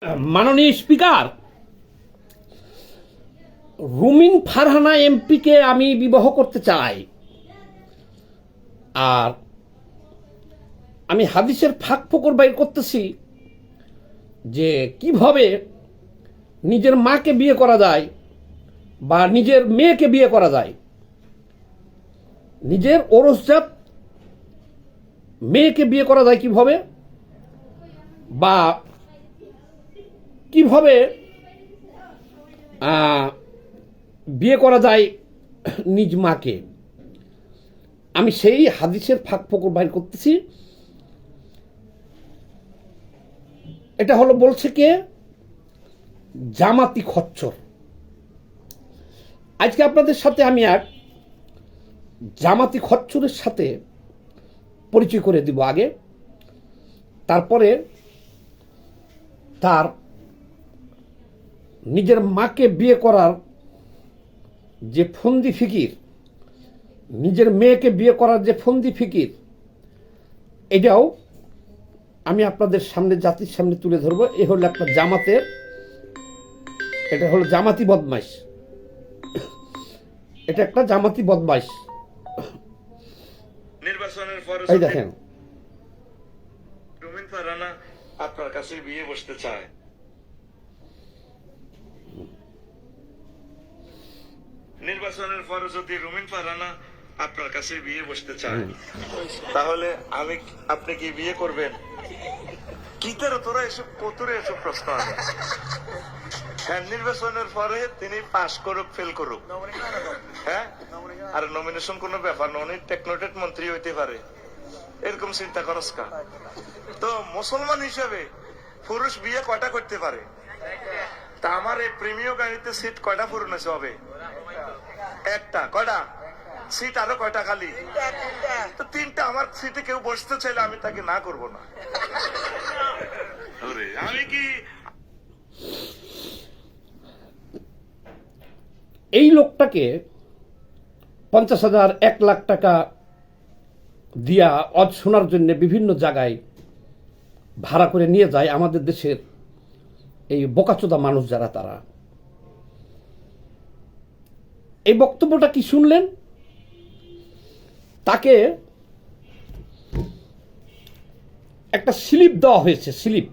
माननीय स्पीकार রুমিন ফারহানা এমপিকে আমি বিবাহ করতে চাই আর আমি হাদিসের ফাঁক ফোকর বাইর করতেছি যে কিভাবে নিজের মাকে বিয়ে করা যায় বা নিজের মেয়েকে বিয়ে করা যায়, নিজের ওরসজাত মেয়েকে বিয়ে করা যায় কিভাবে, বা কিভাবে বিয়ে করা যায় নিজ মাকে। আমি সেই হাদিসের ফাঁক ফোকর বাইর করতেছি। এটা হলো বলছে কে? জামাতি খচ্চর। আজকে আপনাদের সাথে আমি এক জামাতি খচ্চরের সাথে পরিচয় করে দিব আগে, তারপরে তার নিজের মাকে বিয়ে করার যে ফন্দি ফিকির, নিজের মেয়েকে বিয়ে করার যে ফন্দি ফিকির, এটাও আমি আপনাদের সামনে, জাতির সামনে তুলে ধরবো। এ হলো একটা জামাতের, এটা হলো জামাতি বদমাইশ, এটা একটা জামাতি বদমাইশ। নির্বাচনের পরে এই দেখেন, রুমিন ফারহানা আপনার কাছে বিয়ে বসতে চায়। নির্বাচনের পরে যদি রুমিন ফারহানা আপনার কাছে বিয়ে বসতে চায়, তাহলে আপনি কি বিয়ে করবেন? কি তোরা এসব কতরে এসব প্রশ্ন আছে? হ্যাঁ, নির্বাচনের পরে তিনি পাস করুক ফেল করুক, হ্যাঁ, আর নমিনেশন কোনো ব্যাপার না, উনি টেকনোটেক মন্ত্রী হইতে পারে, এরকম চিন্তা করস কা? তো মুসলমান হিসেবে পুরুষ বিয়ে কয়টা করতে পারে? তা আমার এই প্রিমিয় গাড়িতে সিট কয়টা পূরণ হবে? একটা। কয়টা সিট? আরো কয়টা খালি? তো তিনটা। আমার সিটে কেউ বসতে চাইলে আমি তাকে না করব না। আমি কি এই লোকটাকে 50,000 1 লাখ টাকা দিয়া অজ শোনার জন্য বিভিন্ন জায়গায় ভাড়া করে নিয়ে যায় আমাদের দেশের এই বোকাচোদা মানুষ যারা, তারা। এই বক্তব্যটা কি শুনলেন? তাকে একটা স্লিপ দেওয়া হয়েছে, স্লিপ,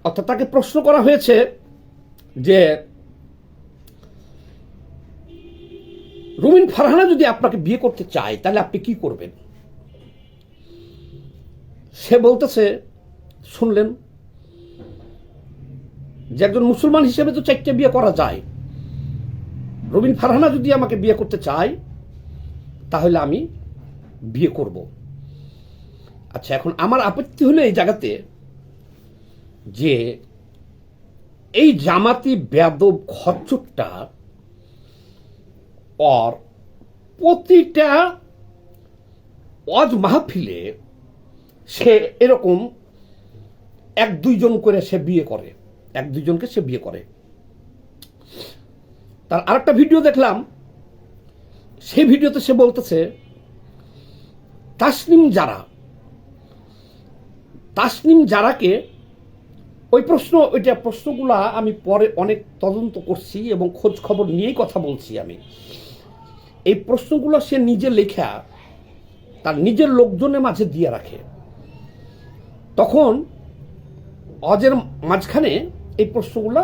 অর্থাৎ তাকে প্রশ্ন করা হয়েছে যে রুমিন ফারহানা যদি আপনাকে বিয়ে করতে চায় তাহলে আপনি কি করবেন? সে বলতেছে, শুনলেন, যে একজন মুসলমান হিসেবে তো 4টে বিয়ে করা যায়। রুমিন ফারহানা যদি আমাকে বিয়ে করতে চায় তাহলে আমি বিয়ে করব। আচ্ছা, এখন আমার আপত্তি হলো এই জায়গাতে যে এই জামাতি বেয়াদব খচ্চরটা और প্রতিটা ওয়াজ মাহফিলে সে এরকম 1-2 জন করে সে বিয়ে করে, 1-2 জনকে সে বিয়ে করে। তার আরেকটা ভিডিও দেখলাম, সেই ভিডিওতে সে বলতেছে তাসনিম জারাকে ওই প্রশ্নগুলা আমি পরে অনেক তদন্ত করছি এবং খোঁজ খবর নিয়েই কথা বলছি আমি। এই প্রশ্নগুলো সে নিজে লেখা তার নিজের লোকজনের মাঝে দিয়ে রাখে, তখন অজের মাঝখানে এই প্রশ্নগুলা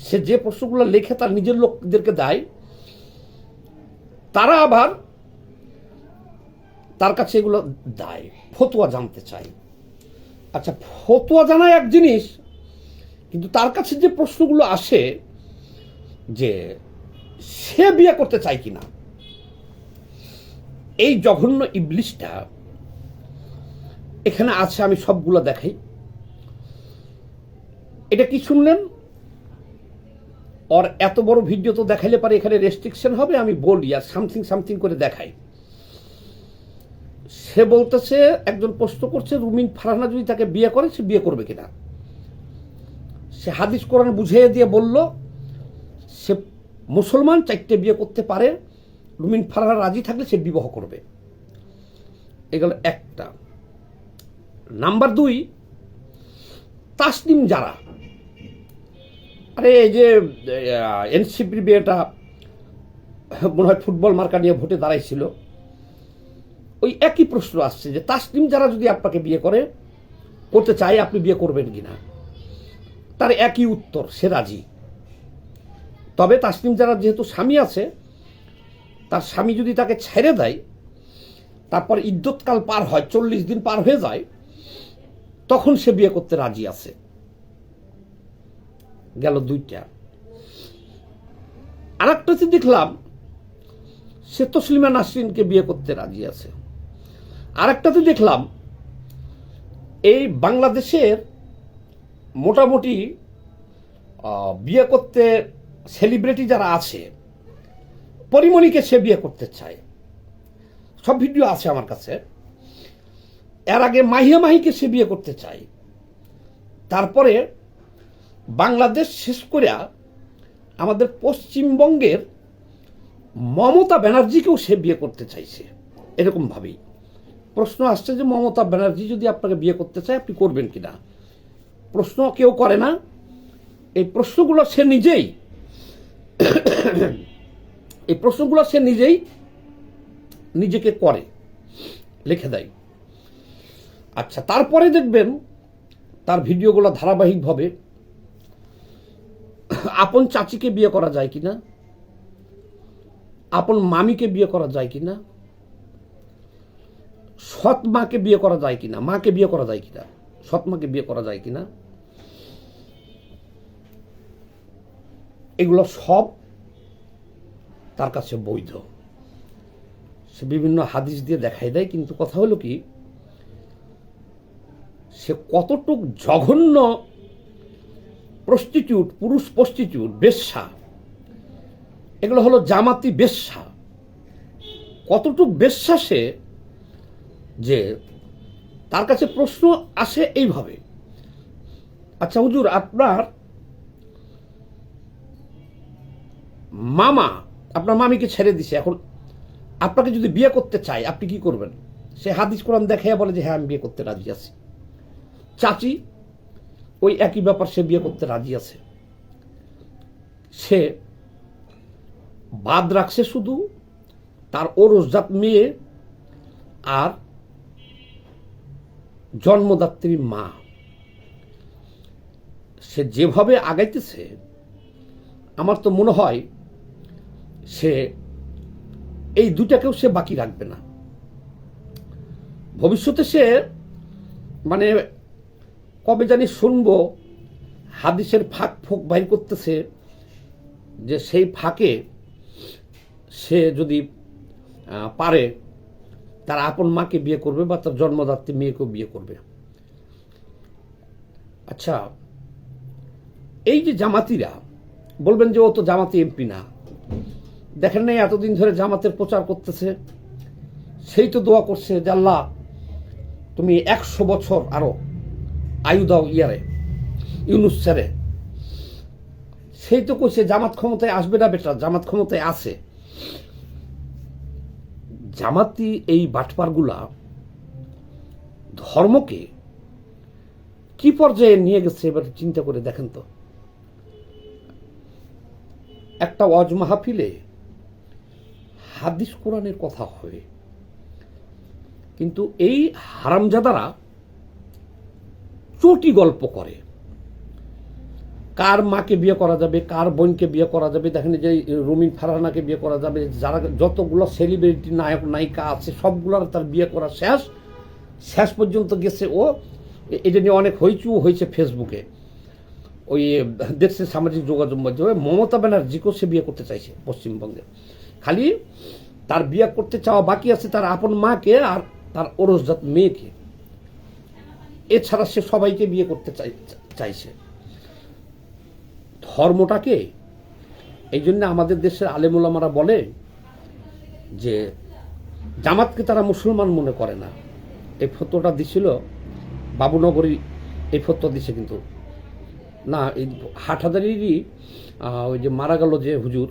সে যে প্রশ্নগুলো লেখে তার নিজের লোকদেরকে দেয়, তারা আবার তার কাছে এগুলো দেয়, ফতোয়া জানতে চায়। আচ্ছা, ফতোয়া জানা এক জিনিস, কিন্তু তার কাছে যে প্রশ্নগুলো আসে যে সে বিয়ে করতে চায় কিনা, এই জঘন্য ইবলিশটা এখানে আছে। আমি সবগুলো দেখাই। এটা কি শুনলেন? और এত বড় ভিডিও তো দেখাইলে পারে এখানে রেস্ট্রিকশন হবে, আমি বলি আর সামথিং করে দেখাই। সে বলতেছে, একজন প্রশ্ন করছে রুমিন ফারহানা যদি তাকে বিয়ে করে সে বিয়ে করবে কিনা। সে হাদিস কোরআন বুঝিয়ে দিয়ে বলল সে মুসলমান, 4টে বিয়ে করতে পারে, রুমিন ফারহানা রাজি থাকলে সে বিবাহ করবে। এগুলো একটা। নাম্বার 2, তাসনিম যারা, আরে এই যে এনসিপির বিয়েটা মনে হয় ফুটবল মার্কা নিয়ে ভোটে দাঁড়াইছিল, ওই একই প্রশ্ন আসছে যে তাসনিম যারা যদি আপনাকে বিয়ে করতে চায়, আপনি বিয়ে করবেন কিনা? তার একই উত্তর, সে রাজি। তবে তাসনিম যারা যেহেতু স্বামী আছে, তার স্বামী যদি তাকে ছেড়ে দেয়, তারপর ইদ্যৎকাল পার হয়, 40 দিন পার হয়ে যায়, তখন সে বিয়ে করতে রাজি আছে। গেল দুইটা। আর একটাতে দেখলাম সে তসলিমা নাসরিনকে বিয়ে করতে রাজি আছে। আর একটাতে দেখলাম এই বাংলাদেশের মোটামুটি বিয়ে করতে সেলিব্রিটি যারা আছে, পরিমণিকে সে বিয়ে করতে চায়। সব ভিডিও আছে আমার কাছে। এর আগে মাহিয়া মাহিকে সে বিয়ে করতে চায়। তারপরে বাংলাদেশ শেষ করে আমাদের পশ্চিমবঙ্গের মমতা ব্যানার্জিকেও সে বিয়ে করতে চাইছে। এরকম ভাবেই প্রশ্ন আসছে যে মমতা ব্যানার্জি যদি আপনাকে বিয়ে করতে চায়, আপনি করবেন কিনা? প্রশ্ন কেউ করে না। এই প্রশ্নগুলো সে নিজেই নিজেকে করে, লিখে দেয়। আচ্ছা, তারপরে দেখবেন তার ভিডিওগুলো ধারাবাহিকভাবে আপন চাচিকে বিয়ে করা যায় কিনা, আপন মামিকে বিয়ে করা যায় কিনা, সৎ মাকে বিয়ে করা যায় কিনা, মাকে বিয়ে করা যায় কিনা, সৎ মাকে বিয়ে করা যায় কিনা, এগুলো সব তার কাছে বৈধ। সে বিভিন্ন হাদিস দিয়ে দেখাই দেয়। কিন্তু কথা হলো কি, সে কতটুক জঘন্য প্রস্টিটিউট, পুরুষ প্রস্টিটিউট, বেশ্যা, এগুলো হলো জামাতি বেশ্যা। কতটুক বেশ্যা সে, যে তার কাছে প্রশ্ন আসে এইভাবে, আচ্ছা হুজুর, আপনার মামা আপনার মামিকে ছেড়ে দিছে, এখন আপনাকে যদি বিয়ে করতে চায়, আপনি কি করবেন? সে হাদিস কোরআন দেখাইয়া বলে যে হ্যাঁ, আমি বিয়ে করতে রাজি আছি। চাচি ওই একই ব্যাপার, সে বিয়ে করতে রাজি আছে। সে বাদ রাখছে শুধু তার ওরসজাত মেয়ে আর জন্মদাত্রী মা। সে যেভাবে আগাইতেছে, আমার তো মনে হয় সে এই দুটাকেও সে বাকি রাখবে না। ভবিষ্যতে সে মানে কবে জানি শুনবো হাদিসের ফাঁক ফোক বাইর করতেছে, যে সেই ফাঁকে সে যদি পারে তার আপন মাকে বিয়ে করবে বা তার জন্মদাত্রী মেয়েকেও বিয়ে করবে। আচ্ছা, এই যে জামাতিরা বলবেন যে ও তো জামাতি এমপি না, দেখেন নাই এতদিন ধরে জামাতের প্রচার করতেছে, সেই তো দোয়া করছে যে আল্লাহ তুমি 100 বছর আরো আয়ু দাও ইউনুস স্যারে। সেই তো কইছে জামাত ক্ষমতায় আসবে না বেটা, জামাত ক্ষমতায় আছে। জামাতি এই বাটপারগুলা ধর্মকে কি পর্যায়ে নিয়ে গেছে এবার চিন্তা করে দেখেন তো। একটা ওয়াজ মাহফিলে হাদিস কোরআনের কথা হবে, কিন্তু এই হারামজাদারা চটি গল্প করে, কার মাকে বিয়ে করা যাবে, কার বোনকে বিয়ে করা যাবে। দেখেন যে রুমিন ফারহানাকে বিয়ে করা যাবে, যারা যতগুলো সেলিব্রিটি নায়ক নায়িকা আছে সবগুলোর তার বিয়ে করা শেষ পর্যন্ত গেছে। ও এটা নিয়ে অনেক হয়েছে ফেসবুকে, ওই দেখছে সামাজিক যোগাযোগ মাধ্যমে। মমতা ব্যানার্জিকেও সে বিয়ে করতে চাইছে পশ্চিমবঙ্গে। খালি তার বিয়ে করতে চাওয়া বাকি আছে তার আপন মাকে আর তার ওরসজাত মেয়েকে, এছাড়া সে সবাইকে বিয়ে করতে চাইছে। ধর্মটাকে এই জন্য আমাদের দেশের আলেম ওলামারা বলে যে জামাতকে তারা মুসলমান মনে করে না। এই ফতোয়াটা দিছিল বাবুনগরী, এই ফতোয়া দিছে কিন্তু না, এই হাটহাজারিরই ওই যে মারা গেল যে হুজুর,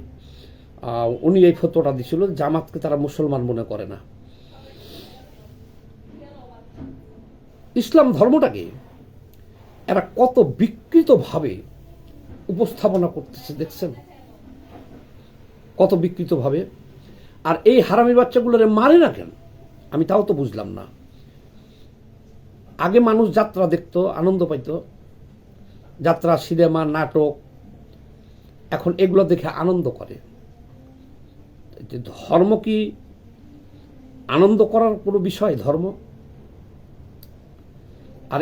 উনি এই ফতোয়াটা দিছিল জামাতকে তারা মুসলমান মনে করে না। ইসলাম ধর্মটাকে এরা কত বিকৃতভাবে উপস্থাপনা করতেছে দেখছেন, কত বিকৃতভাবে। আর এই হারামি বাচ্চাগুলোরে মারে না কেন, আমি তাও তো বুঝলাম না। আগে মানুষ যাত্রা দেখতো, আনন্দ পাইত, যাত্রা, সিনেমা, নাটক, এখন এগুলো দেখে আনন্দ করে। যে ধর্ম কি আনন্দ করার কোনো বিষয় ধর্ম? আর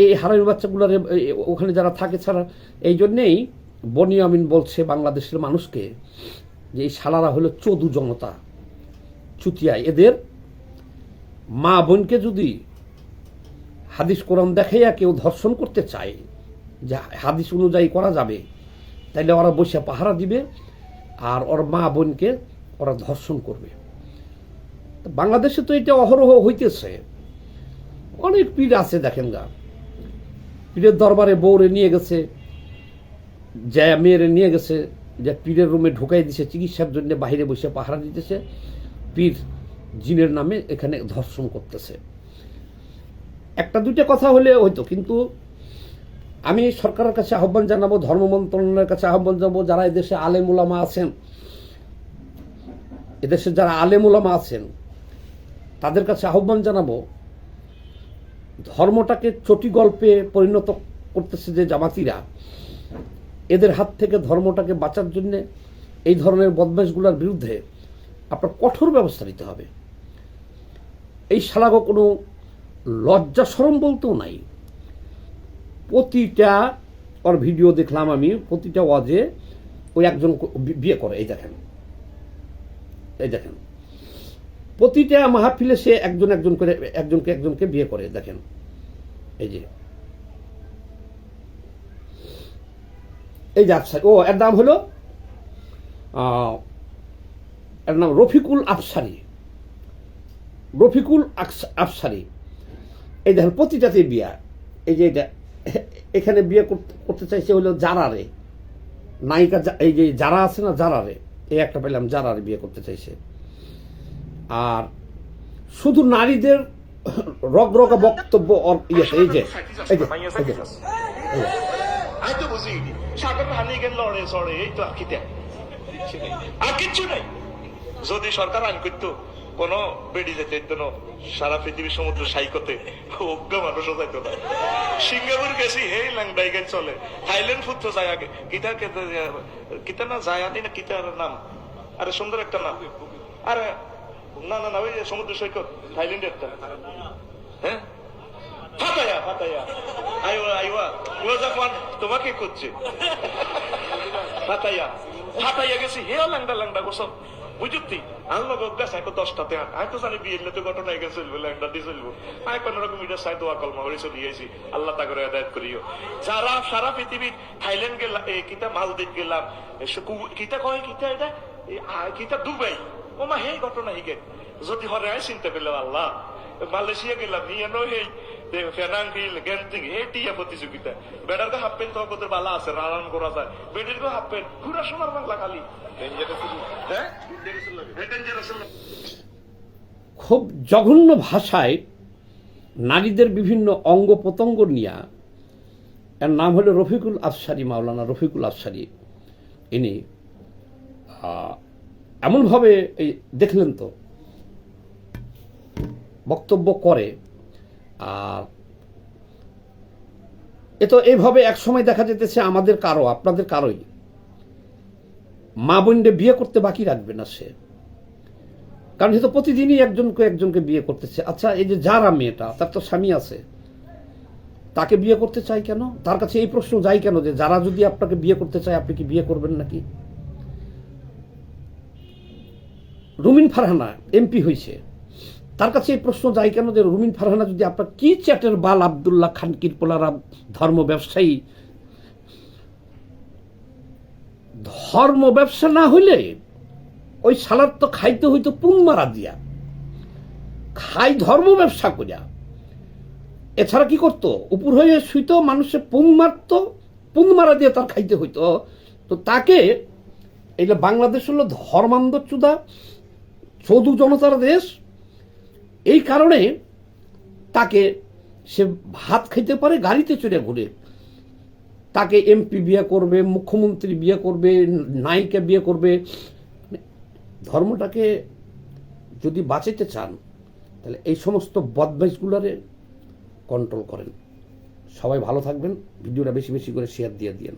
এই হারামি বাচ্চাগুলোর ওখানে যারা থাকে ছাড়া, এই জন্যেই বনি আমিন বলছে বাংলাদেশের মানুষকে যে এই শালারা হলো চোদু জনতা, চুতিয়া। এদের মা বোনকে যদি হাদিস কোরআন দেখাইয়া কেউ ধর্ষণ করতে চায়, যে হাদিস অনুযায়ী করা যাবে, তাইলে ওরা বসে পাহারা দিবে আর ওর মা বোনকে ওরা ধর্ষণ করবে। বাংলাদেশে তো এটা অহরহ হইতেছে। অনেক পীর আছে দেখেন গা, পীরের দরবারে বউরে নিয়ে গেছে, যে মেয়েরে নিয়ে গেছে, যে পীরের রুমে ঢুকাই দিছে চিকিৎসার জন্য, বাইরে বসে পাহারা দিতেছে, পীর জিনের নামে এখানে ধর্ষণ করতেছে। একটা দুইটা কথা হলে হয়তো, কিন্তু আমি সরকারের কাছে আহ্বান জানাবো, ধর্ম মন্ত্রণালয়ের কাছে আহ্বান জানাবো, যারা এদেশে আলেম ওলামা আছেন, এদেশে যারা আলেম ওলামা আছেন তাদের কাছে আহ্বান জানাবো, ধর্মটাকে চটি গল্পে পরিণত করতেছে যে জামাতিরা, এদের হাত থেকে ধর্মটাকে বাঁচার জন্য এই ধরনের বদমাশগুলোর বিরুদ্ধে আপনার কঠোর ব্যবস্থা নিতে হবে। এই শালাগো কোনো লজ্জা শরম বলতেও নাই। প্রতিটা ওর ভিডিও দেখলাম আমি, প্রতিটা ওয়াজে ওই একজন বিয়ে করে। এই দেখেন, এই দেখেন, প্রতিটা মাহফিলে সে একজনকে বিয়ে করে। দেখেন, এই যে আফসারি, এর নাম হলো এর নাম রফিকুল আফসারি, এই দেখেন প্রতিটাতে বিয়া। এই যে এটা এখানে বিয়ে করতে চাইছে হলো জারারে, নায়িকা, এই যে যারা আছে না, জারারে, এই একটা পেলাম, জারারে বিয়ে করতে চাইছে। আর শুধু নারীদের রগরগা বক্তব্য ইয়েছে। এই যে যদি সরকার আইন করতো কোন বেড়ি যেতে সারা পৃথিবীর সমুদ্র সাইকতে অজ্ঞ মানুষও যাইতো না। সিঙ্গাপুর গেছি, হেই ল্যাংডাই গাই চলে, থাইল্যান্ড ফুটতো যায় আগে, কিতা না যায় আনি না, কিতার নাম, আরে সুন্দর একটা নাম, আরে না না না, ওই সমুদ্র সৈকত থাইল্যান্ডের একটা, হ্যাঁ, ফাতায়া আইওয়া ও যখন তোমাকে করছে ফাতাইয়া গেছি, হে ল্যাংডা গোসব বুঝতি আনলো গা সাইকো 10টাতে। আমি তো জানি বিয়ের তো ঘটনা হয়ে গেছে, ল্যাংডা দিয়ে চলবো। আমি কোন রকম এটা সাই দোয়া কলমা করে চলে গেছি, আল্লাহ তা করে হেদায়েত করিও। যারা সারা পৃথিবীর থাইল্যান্ড গেলাম, কিতা মালদ্বীপ গেলাম, কিতা কয়, কিতা এটা কিতা দুবাই, ও মা হে ঘটনা হিগে যদি হরে আয় চিন্তা করলে আল্লাহ। মালয়েশিয়া গেলাম, নিয়ে হেই ফেনাঙ্গিল গ্যান্টিং, হে টিয়া প্রতিযোগিতা, বেটার হাফ প্যান্ট তো ওদের বালা আছে, রান করা যায়, বেটের হাফ প্যান্ট ঘুরা সোনার বাংলা খালি। খুব জঘন্য ভাষায় নারীদের বিভিন্ন অঙ্গ প্রত্যঙ্গ নিয়ে, এর নাম হলো রফিকুল আফসারি, মাওলানা রফিকুল আফসারি। ইনি এমনভাবে এই দেখলেন তো বক্তব্য করে। আর এ তো এইভাবে একসময় দেখা যেতেছে আমাদের কারো, আপনাদের কারোই মা বোনকে বিয়ে করতে বাকি রাখবে না সে, কারণ সে তো প্রতিদিনই একজনকে বিয়ে করতেছে। আচ্ছা, এই যে যারা মেয়েটা, তার তো স্বামী আছে, তাকে বিয়ে করতে চাই কেন? তার কাছে এই প্রশ্ন যায় কেন যে যারা যদি আপনাকে বিয়ে করতে চায়, আপনি কি বিয়ে করবেন নাকি? রুমিন ফারহানা এমপি হয়েছে, তার কাছে এই প্রশ্ন যায় কেন যে রুমিন ফারহানা যদি আপনার কি চ্যাটের বাল, আব্দুল্লাহ খান কিরপোলারা ধর্ম ব্যবসায়ী, ধর্ম ব্যবসা না হইলে ওই শালার তো খাইতে হইতো পুং মারা দিয়া, খাই ধর্ম ব্যবসা করিয়া। এছাড়া কি করতো? উপর হয়ে শুইতো, মানুষে পুং মারতো, পুং মারা দিয়ে তার খাইতে হইতো। তো তাকে, এইটা বাংলাদেশ হলো ধর্মান্ধচুদা চৌধু জনতার দেশ, এই কারণে তাকে সে ভাত খাইতে পারে, গাড়িতে চড়ে ঘুরে। তাকে এমপি বিয়ে করবে, মুখ্যমন্ত্রী বিয়ে করবে, নায়িকা বিয়ে করবে। ধর্মটাকে যদি বাঁচাতে চান তাহলে এই সমস্ত বদমাইশগুলোরে কন্ট্রোল করেন। সবাই ভালো থাকবেন, ভিডিওটা বেশি বেশি করে শেয়ার দিয়ে দিয়েন।